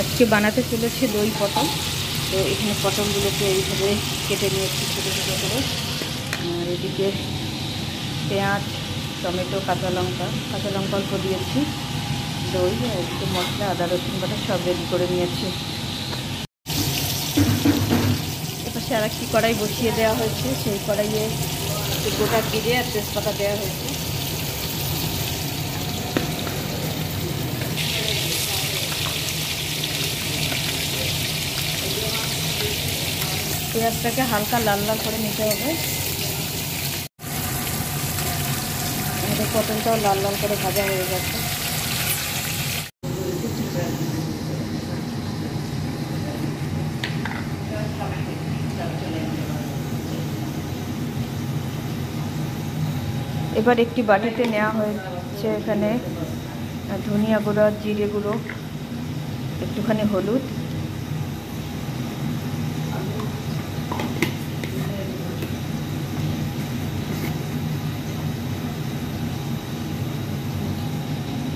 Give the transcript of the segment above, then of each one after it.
আজকে বানাতে চলেছে দই পটল। তো এখানে পটলগুলোকে এইভাবে কেটে নিয়েছি ছোটো ছোটো করে। আর এদিকে পেঁয়াজ, টমেটো, কাঁচা লঙ্কা অল্প দিয়েছি, দই, আর এদিকে মশলা, আদা রসুন বাটা সব রেডি করে নিয়েছি। এপাশে আর একটি কড়াই বসিয়ে দেওয়া হয়েছে, সেই কড়াইয়ে গোটা জিরে আর তেজপাতা দেওয়া হয়েছে। পেঁয়াজটাকে হালকা লাল লাল করে নিতে হবে। আমাদের পটলটাও লাল লাল করে ভাজা হয়ে গেছে। এবার একটি বাটিতে নেওয়া হয়েছে এখানে ধনিয়া গুঁড়ো, জিরে গুঁড়ো, একটুখানি হলুদ,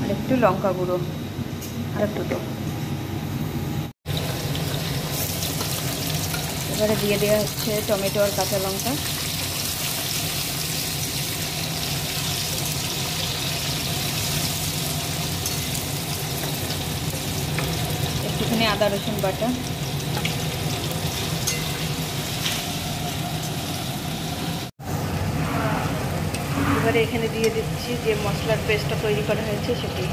আর একটু লঙ্কা গুঁড়ো, আর একটু তো। এবারে দিয়ে দেওয়া হচ্ছে টমেটো আর কাঁচা লঙ্কা। একটুখানি আদা রসুন বাটা, এবারে এখানে দিয়ে দিচ্ছি যে মশলার পেস্টটা তৈরি করা হয়েছে সেটি।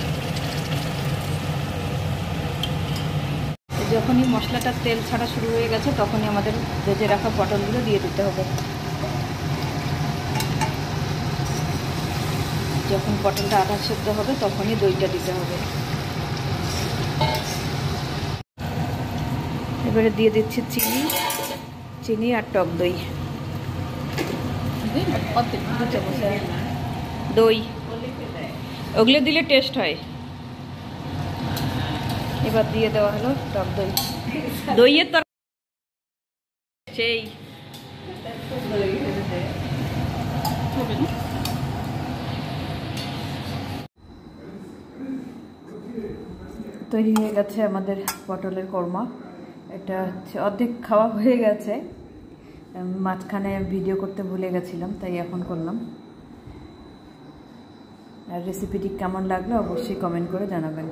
যখনই মশলাটা তেল ছাড়া শুরু হয়ে গেছে তখনই আমাদের ভেজে রাখা পটলগুলো দিয়ে দিতে হবে। যখন পটলটা আধা সেদ্ধ হবে তখনই দইটা দিতে হবে। এবারে দিয়ে দিচ্ছি চিনি আর টক দই, দই ওগুলো দিলে টেস্ট হয়। এবার দিয়ে দেওয়া হলো টক দই, দইয়ের তরকারি সেই তৈরি হয়ে গেছে আমাদের পটলের কোরমা। এটা হচ্ছে অর্ধেক খাওয়া হয়ে গেছে, মাঝখানে ভিডিও করতে ভুলে গেছিলাম তাই এখন করলাম। আর রেসিপিটি কেমন লাগলো অবশ্যই কমেন্ট করে জানাবেন।